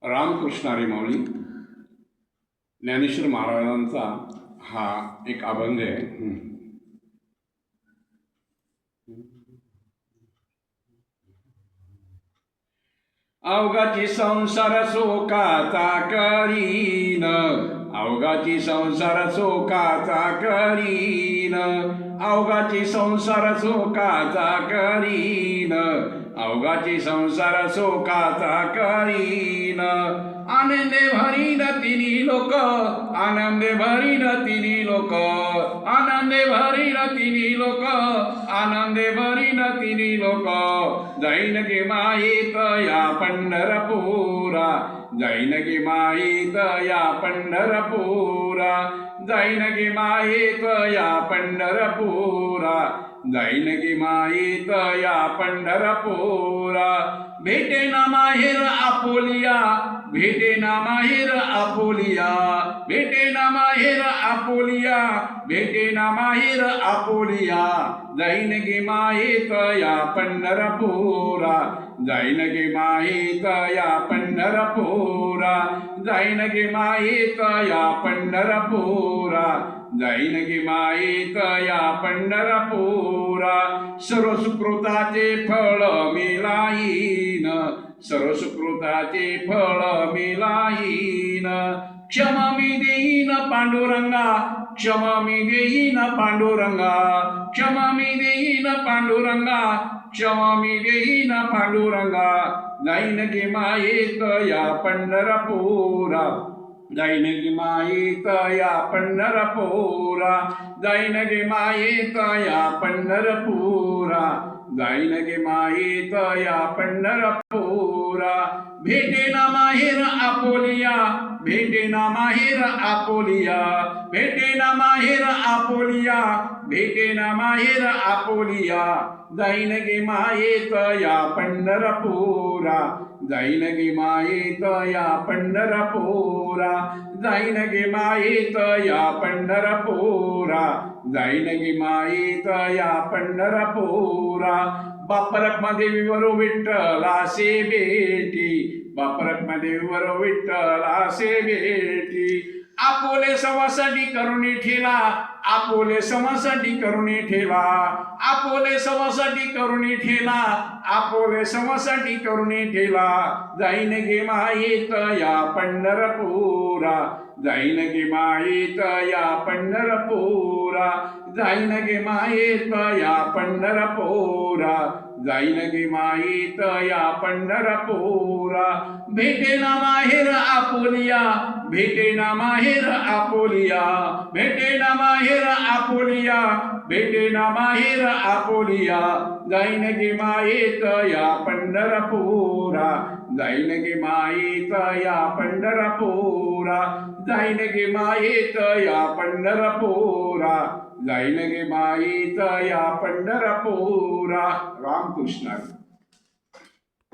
रामकृष्ण हरी माऊली ज्ञानेश्वर महाराजांचा हा एक अभंग आहे. अवघाची संसार शोकाचा करीन, अवघाची संसार शोकाचा करीन, अवघाची संसार शोकाचा करीन, अवघाची संसार शोकाचा करीन. आनंदे भरीन तिन्ही लोक, आनंदे भरीन तिन्ही लोक, आनंदे भरीन तिन्ही लोक, आनंदे भरीन तिन्ही लोक. जाईन गे माईत या पंढरपुरा, जाईन गे माईत या पंढरपुरा, जाईन गे माईत या पंढरपुरा, जाईन गे माईत या पंढरपुरा. भेटे ना माहेर आपोलिया, भेटे ना माहेर आपोलिया, भेटे ना माहेर आपोलिया, भेटे ना माहेर आपोलिया. जाईन गे माईत या पंढरपुरा, जाईन गे माईत या पंढरपुरा, जाईन गे माईत या पंढरपुरा, जाईन गे माईत या पंढरपुरा. सर्व सुकृताचे फळ मिळाईन, सर्व सुकृताचे फळ मिळाईन. क्षम मी देईन पांडुरंगा, क्षम मी देईन पांडुरंगा, क्षम मी देईन पांडुरंगा, क्षम मी देईन पांडुरंगा. जाईन गे माईत या पंढरपुरा, जाईन गे माईत या पंढरपुरा, जाईन गे माईत या पंढरपुरा, जाईन गे माईत या पंढरपुरा. भेटे ना माहेर आपोलिया, भेटे ना माहेर आपोलिया, भेटे ना माहेर आपोलिया, भेटे ना माहेर आपोलिया. जाईन गे माईत या पंढरपुरा, जाईन गे माईत या पंढरपुरा, जाईन गे माईत या पंढरपुरा, जाईन गे माईत या पंढरपुरा. बाप रखमादेवीवर विठ्ठलासे भेटी, बाप रखमादेवीवर विठ्ठलासे भेटी. आपोले सवासाठी करुणी ठेला, आपोले समासाठी करुणी ठेला, आपोले समासाठी करुणी ठेला, आपोले समासाठी करुणी ठेला. जाईन गे माईत या पंढरपुरा, जाईन गे माईत या पंढरपुरा, जाईन गे माईत या पंढरपुरा, जाईन गे माईत या पंढरपुरा. भेटे ना माहेर आपोलिया, भेटे ना माहेर आपोलिया, भेटे ना माहेर आपोलिया, भेटे ना माहेर आपोलिया. जाईन गे माईत या पंढरपुरा, जाईन गे माईत या पंढरपुरा, जाईन गे माईत या पंढरपुरा, जाईन गे माईत या पंढरपुरा. रामकृष्ण.